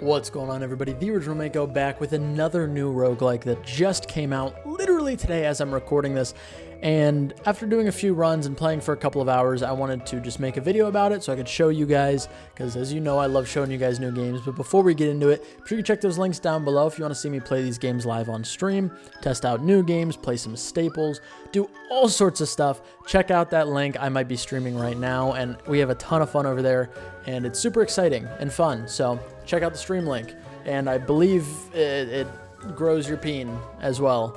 What's going on, everybody? The Original Mako back with another new roguelike that just came out literally today as I'm recording this. And after doing a few runs and playing for a couple of hours, I wanted to just make a video about it so I could show you guys, because as you know, I love showing you guys new games. But before we get into it, be sure you check those links down below if you want to see me play these games live on stream, test out new games, play some staples, do all sorts of stuff. Check out that link. I might be streaming right now, and we have a ton of fun over there, and it's super exciting and fun. So check out the stream link, and I believe it grows your peen as well.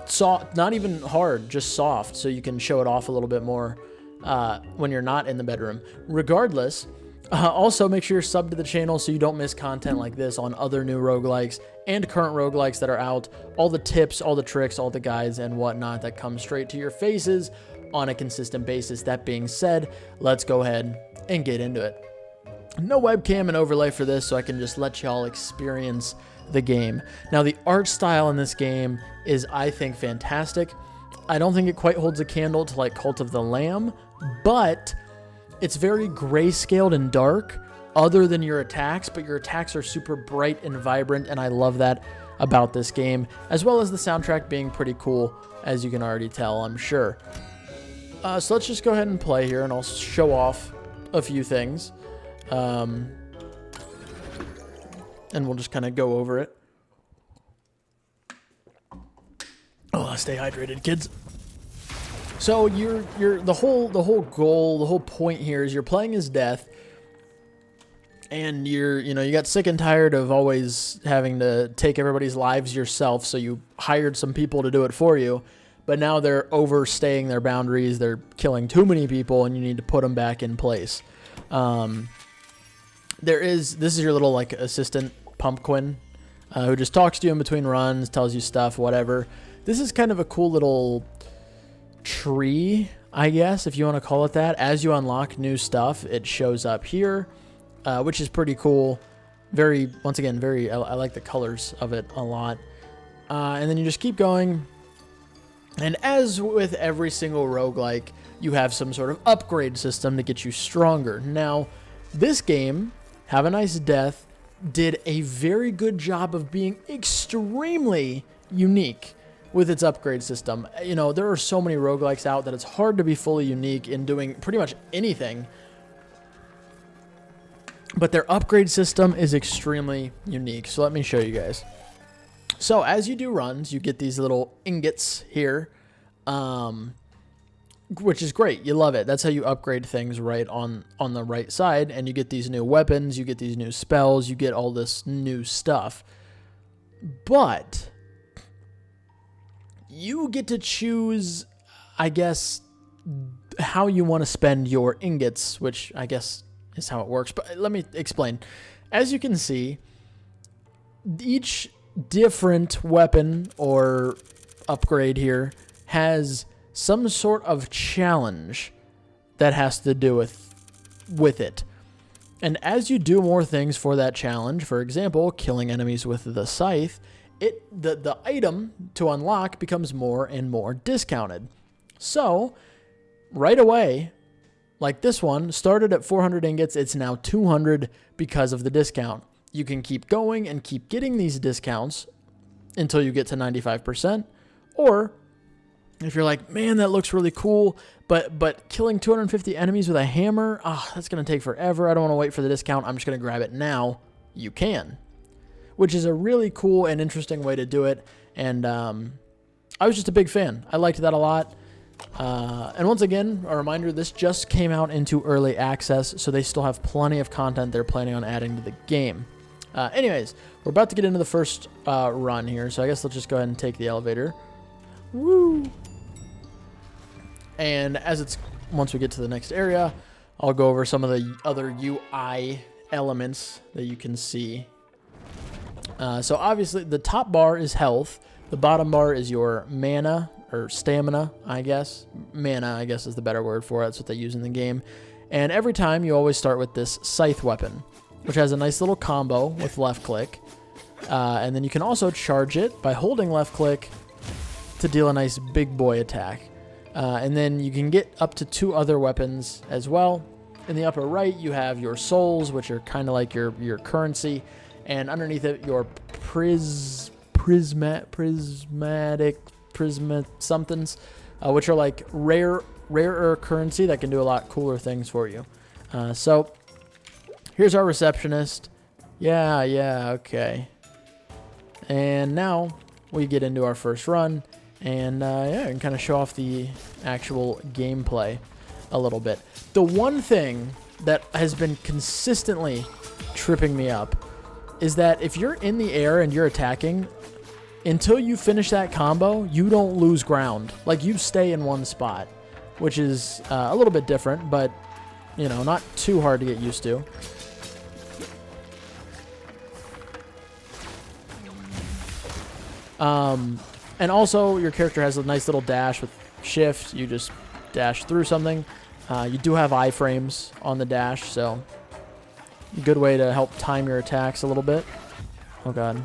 Soft, not even hard, just soft, so you can show it off a little bit more when you're not in the bedroom. Regardless, also make sure you're subbed to the channel so you don't miss content like this on other new roguelikes and current roguelikes that are out. All the tips, all the tricks, all the guides and whatnot that come straight to your faces on a consistent basis. That being said, let's go ahead and get into it. No webcam and overlay for this, so I can just let y'all experience the game. Now, the art style in this game is, I think, fantastic. I don't think it quite holds a candle to like Cult of the Lamb, but it's very grayscaled and dark other than your attacks, but your attacks are super bright and vibrant, and I love that about this game, as well as the soundtrack being pretty cool, as you can already tell, I'm sure. So let's just go ahead and play here, and I'll show off a few things. And we'll just kind of go over it. Oh, stay hydrated, kids. So the whole goal, the whole point here is you're playing as Death, and you got sick and tired of always having to take everybody's lives yourself, so you hired some people to do it for you. But now they're overstaying their boundaries, they're killing too many people, and you need to put them back in place. This is your little like assistant Pumpkin, who just talks to you in between runs, tells you stuff, whatever. This is kind of a cool little tree, I guess, if you want to call it that. As you unlock new stuff, it shows up here, which is pretty cool. Once again, I like the colors of it a lot. And then you just keep going. And as with every single roguelike, you have some sort of upgrade system to get you stronger. Now, this game, Have a Nice Death, did a very good job of being extremely unique with its upgrade system. You know, there are so many roguelikes out that it's hard to be fully unique in doing pretty much anything. But their upgrade system is extremely unique. So let me show you guys. So as you do runs, you get these little ingots here, which is great. You love it. That's how you upgrade things right on the right side. And you get these new weapons, you get these new spells, you get all this new stuff. But you get to choose, I guess, how you want to spend your ingots, which I guess is how it works. But let me explain. As you can see, each different weapon or upgrade here has some sort of challenge that has to do with it. And as you do more things for that challenge, for example, killing enemies with the scythe, the item to unlock becomes more and more discounted. So, right away, like this one, started at 400 ingots, it's now 200 because of the discount. You can keep going and keep getting these discounts until you get to 95%, or if you're like, man, that looks really cool, but killing 250 enemies with a hammer, that's going to take forever. I don't want to wait for the discount. I'm just going to grab it now. You can, which is a really cool and interesting way to do it. And I was just a big fan. I liked that a lot. And once again, a reminder, this just came out into early access, so they still have plenty of content they're planning on adding to the game. Anyways, we're about to get into the first run here, so I guess let's just go ahead and take the elevator. Woo! And once we get to the next area, I'll go over some of the other UI elements that you can see. So obviously, the top bar is health. The bottom bar is your mana, or stamina, I guess. Mana, I guess, is the better word for it. That's what they use in the game. And every time, you always start with this scythe weapon, which has a nice little combo with left click. And then you can also charge it by holding left click to deal a nice big boy attack. And then you can get up to 2 other weapons as well. In the upper right, you have your souls, which are kind of like your currency, and underneath it, your prismatic somethings, which are like rarer currency that can do a lot cooler things for you. So here's our receptionist. Yeah, okay. And now we get into our first run, and yeah, I can kind of show off the actual gameplay a little bit. The one thing that has been consistently tripping me up is that if you're in the air and you're attacking, until you finish that combo, you don't lose ground. Like, you stay in one spot, which is a little bit different, but, you know, not too hard to get used to. And also, your character has a nice little dash with shift. You just dash through something. You do have iframes on the dash, so a good way to help time your attacks a little bit. Oh, God.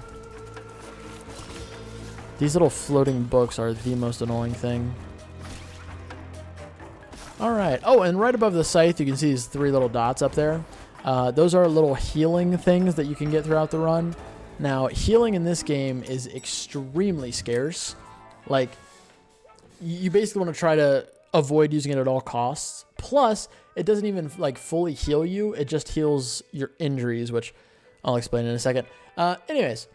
These little floating books are the most annoying thing. All right. Oh, and right above the scythe, you can see these 3 little dots up there. Those are little healing things that you can get throughout the run. Now, healing in this game is extremely scarce. Like, you basically want to try to avoid using it at all costs. Plus, it doesn't even, like, fully heal you. It just heals your injuries, which I'll explain in a second. Anyways,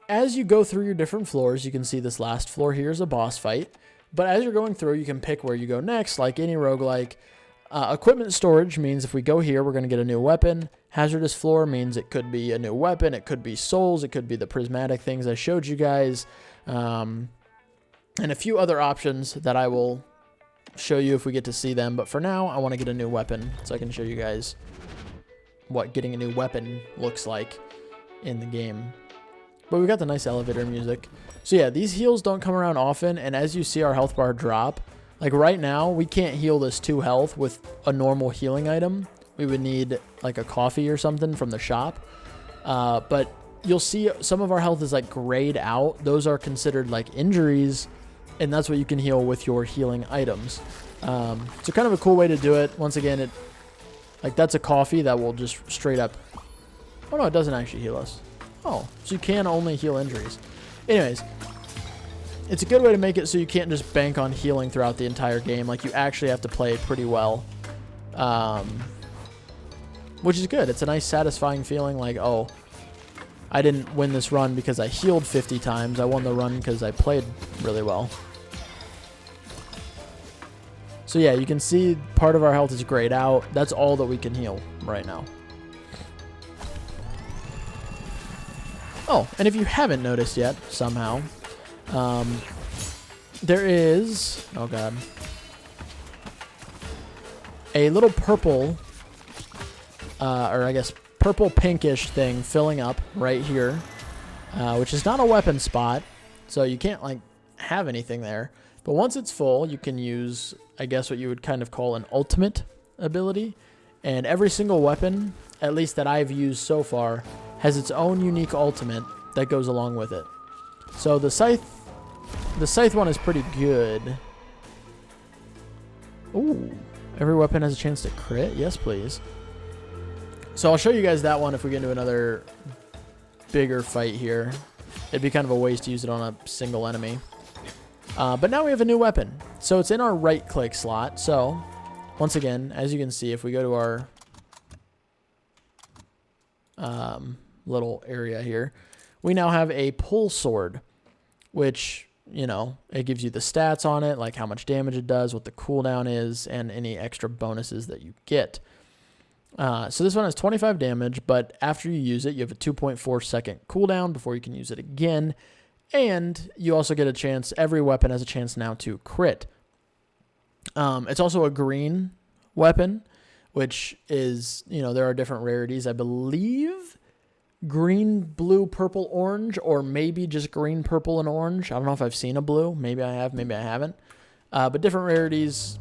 as you go through your different floors, you can see this last floor here is a boss fight. But as you're going through, you can pick where you go next, like any roguelike. Equipment storage means if we go here, we're going to get a new weapon. Hazardous floor means it could be a new weapon. It could be souls. It could be the prismatic things I showed you guys. And a few other options that I will show you if we get to see them. But for now, I want to get a new weapon so I can show you guys what getting a new weapon looks like in the game. But we got the nice elevator music. So yeah, these heals don't come around often. And as you see our health bar drop, like right now, we can't heal this 2 health with a normal healing item. We would need like a coffee or something from the shop. But you'll see some of our health is like grayed out. Those are considered like injuries. And that's what you can heal with your healing items. So kind of a cool way to do it. Once again, like that's a coffee that will just straight up. Oh no, it doesn't actually heal us. Oh, so you can only heal injuries. Anyways, it's a good way to make it so you can't just bank on healing throughout the entire game. Like, you actually have to play pretty well, which is good. It's a nice, satisfying feeling like, oh, I didn't win this run because I healed 50 times. I won the run because I played really well. So yeah, you can see part of our health is grayed out. That's all that we can heal right now. Oh, and if you haven't noticed yet, somehow, there is, oh God, a little purple, or I guess purple pinkish thing filling up right here, which is not a weapon spot, so you can't like have anything there. But once it's full, you can use, I guess, what you would kind of call an ultimate ability. And every single weapon, at least that I've used so far, has its own unique ultimate that goes along with it. So the scythe one is pretty good. Ooh, every weapon has a chance to crit. Yes, please. So I'll show you guys that one if we get into another bigger fight here. It'd be kind of a waste to use it on a single enemy. But now we have a new weapon. So it's in our right click slot. So once again, as you can see, if we go to our little area here, we now have a pull sword, which, you know, it gives you the stats on it, like how much damage it does, what the cooldown is, and any extra bonuses that you get. So this one has 25 damage, but after you use it, you have a 2.4 second cooldown before you can use it again. And you also get a chance, every weapon has a chance now to crit. It's also a green weapon, which is, you know, there are different rarities. I believe green, blue, purple, orange, or maybe just green, purple, and orange. I don't know if I've seen a blue. Maybe I have, maybe I haven't. But different rarities,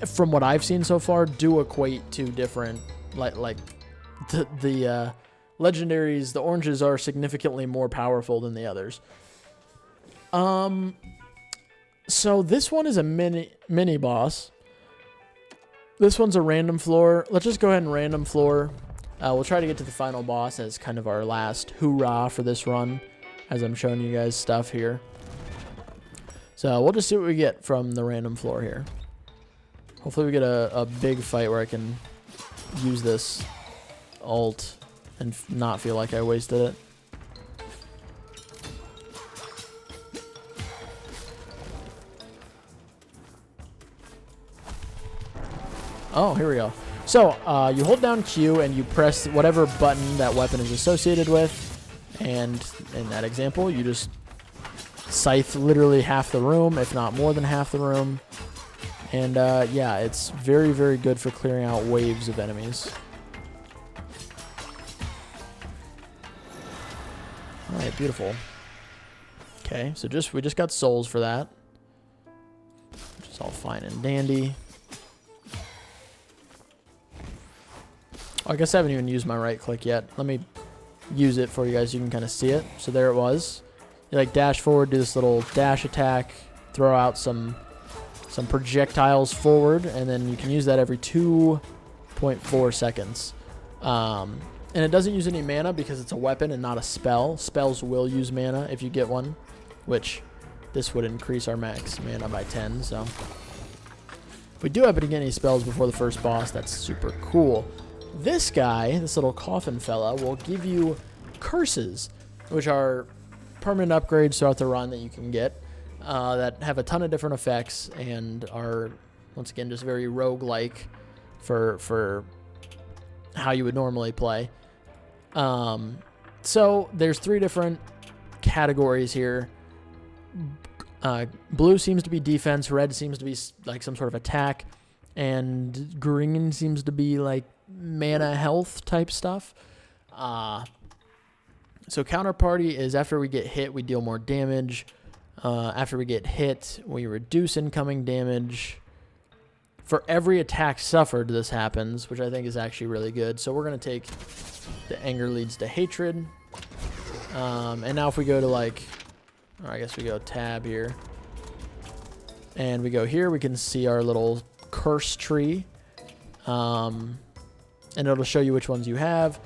from what I've seen so far, do equate to different, like the legendaries. The oranges are significantly more powerful than the others. So this one is a mini boss. This one's a random floor. Let's just go ahead and random floor. We'll try to get to the final boss as kind of our last hoorah for this run, as I'm showing you guys stuff here. So we'll just see what we get from the random floor here. Hopefully we get a big fight where I can use this ult and not feel like I wasted it. Oh, here we go. So, you hold down Q and you press whatever button that weapon is associated with. And in that example, you just scythe literally half the room, if not more than half the room. And yeah, it's very, very good for clearing out waves of enemies. Alright, beautiful. Okay, so we just got souls for that. Which is all fine and dandy. I guess I haven't even used my right click yet. Let me use it for you guys so you can kind of see it. So there it was. You like dash forward, do this little dash attack, throw out some projectiles forward, and then you can use that every 2.4 seconds. And it doesn't use any mana because it's a weapon and not a spell. Spells will use mana if you get one, which this would increase our max mana by 10. So if we do happen to get any spells before the first boss, that's super cool. This guy, this little coffin fella, will give you curses, which are permanent upgrades throughout the run that you can get that have a ton of different effects and are, once again, just very roguelike for how you would normally play. So there's 3 different categories here. Blue seems to be defense, red seems to be like some sort of attack, and green seems to be like mana health type stuff. So counterparty is after we get hit, we deal more damage. After we get hit, we reduce incoming damage. For every attack suffered, this happens, which I think is actually really good. So we're going to take the anger leads to hatred. And now if we go to like, or I guess we go tab here. And we go here, we can see our little curse tree. And it'll show you which ones you have.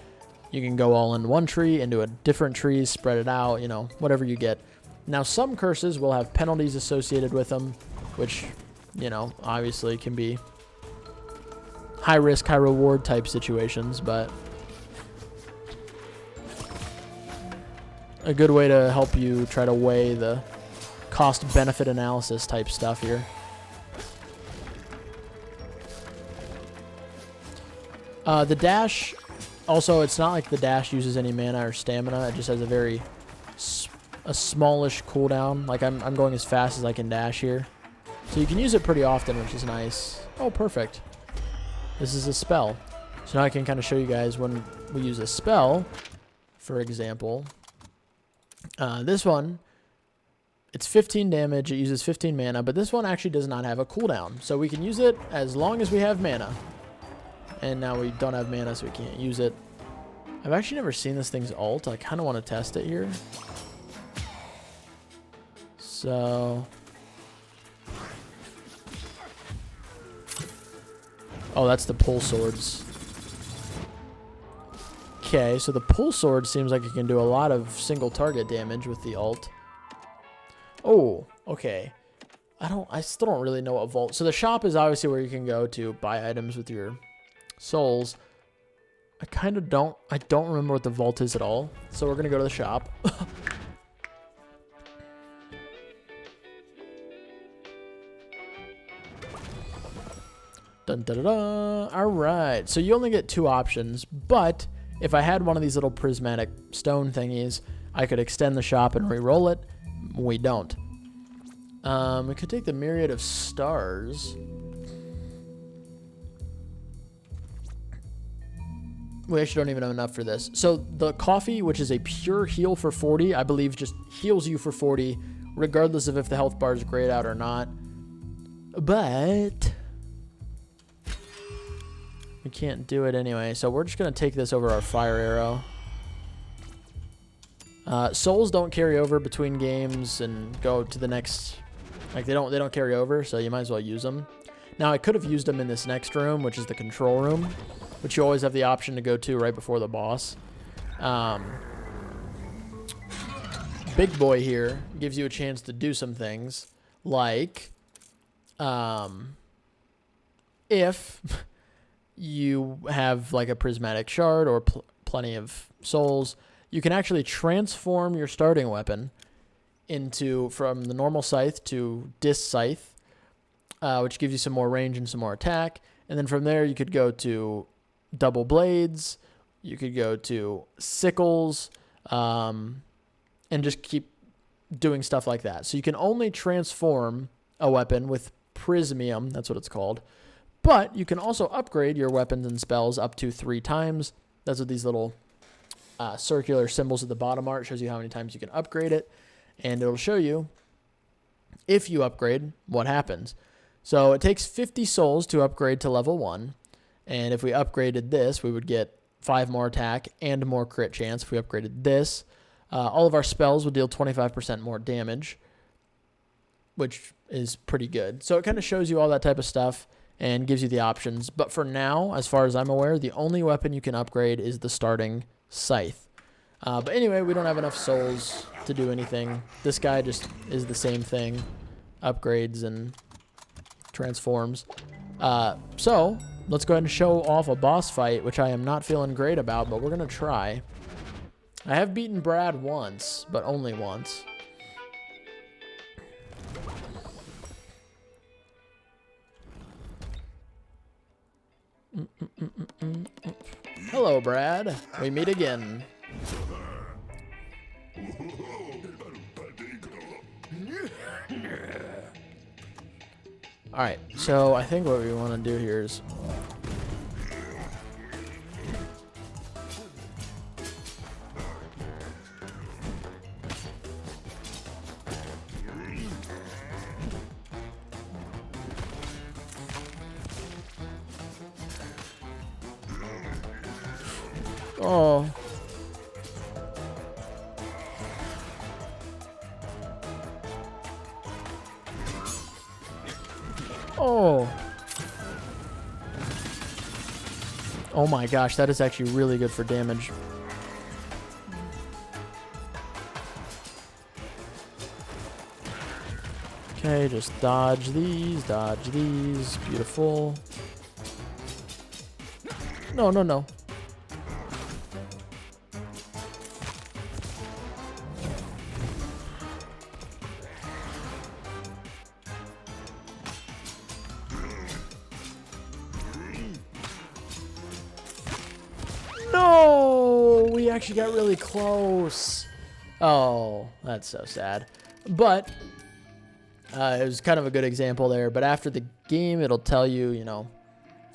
You can go all in one tree, into a different tree, spread it out, you know, whatever you get. Now, some curses will have penalties associated with them, which, you know, obviously can be high risk, high reward type situations, but a good way to help you try to weigh the cost benefit analysis type stuff here. The dash, also, it's not like the dash uses any mana or stamina. It just has a smallish cooldown. Like, I'm going as fast as I can dash here. So you can use it pretty often, which is nice. Oh, perfect. This is a spell. So now I can kind of show you guys when we use a spell. For example, this one, it's 15 damage. It uses 15 mana, but this one actually does not have a cooldown. So we can use it as long as we have mana. And now we don't have mana, so we can't use it. I've actually never seen this thing's ult. I kind of want to test it here. So... oh, that's the pull swords. Okay, so the pull sword seems like it can do a lot of single target damage with the ult. Oh, okay. I still don't really know what vault. So the shop is obviously where you can go to buy items with your souls. I don't remember what the vault is at all. So we're gonna go to the shop. Dun, dun, dun, dun. All right, so you only get 2 options, but if I had one of these little prismatic stone thingies, I could extend the shop and re-roll it. We don't. We could take the myriad of stars. We actually don't even have enough for this. So the coffee, which is a pure heal for 40, I believe just heals you for 40, regardless of if the health bar is grayed out or not. But we can't do it anyway, so we're just going to take this over our fire arrow. Souls don't carry over between games and go to the next. Like, they don't carry over, so you might as well use them. Now, I could have used them in this next room, which is the control room, which you always have the option to go to right before the boss. Big Boy here gives you a chance to do some things, like if you have like a prismatic shard or plenty of souls, you can actually transform your starting weapon into from the normal scythe to disc scythe, which gives you some more range and some more attack. And then from there, you could go to double blades, you could go to sickles, and just keep doing stuff like that. So you can only transform a weapon with prismium, that's what it's called. But you can also upgrade your weapons and spells up to 3 times. That's what these little circular symbols at the bottom are. It shows you how many times you can upgrade it. And it'll show you, if you upgrade, what happens. So it takes 50 souls to upgrade to level 1. And if we upgraded this, we would get 5 more attack and more crit chance. If we upgraded this, all of our spells would deal 25% more damage, which is pretty good. So it kind of shows you all that type of stuff and gives you the options. But for now, as far as I'm aware, the only weapon you can upgrade is the starting scythe. But anyway, we don't have enough souls to do anything. This guy just is the same thing, upgrades and transforms. So let's go ahead and show off a boss fight, which I am not feeling great about, but we're going to try. I have beaten Brad once, but only once. Hello, Brad. We meet again. Alright, so I think what we want to do here is... Oh. Oh. Oh my gosh, that is actually really good for damage. Okay, just dodge these, beautiful. No, no, no. No, we actually got really close. Oh, that's so sad. But it was kind of a good example there. But after the game, it'll tell you, you know,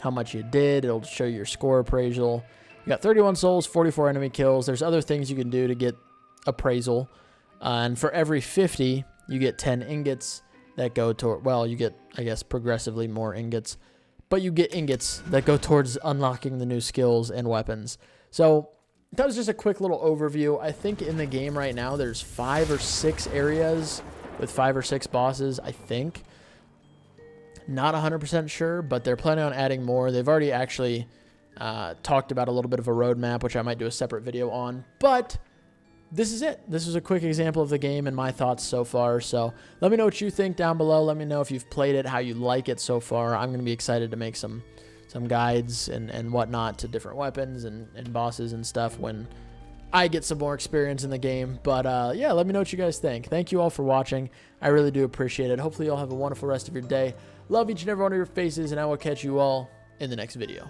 how much you did. It'll show you your score appraisal. You got 31 souls, 44 enemy kills. There's other things you can do to get appraisal. And for every 50, you get 10 ingots that go toward, well, you get, I guess, progressively more ingots. But you get ingots that go towards unlocking the new skills and weapons. So that was just a quick little overview. I think in the game right now, there's 5 or 6 areas with 5 or 6 bosses, I think. Not 100% sure, but they're planning on adding more. They've already actually talked about a little bit of a roadmap, which I might do a separate video on. But this is it. This was a quick example of the game and my thoughts so far. So let me know what you think down below. Let me know if you've played it, how you like it so far. I'm going to be excited to make some guides and whatnot to different weapons and bosses and stuff when I get some more experience in the game. But yeah, let me know what you guys think. Thank you all for watching. I really do appreciate it. Hopefully you all have a wonderful rest of your day. Love each and every one of your faces, and I will catch you all in the next video.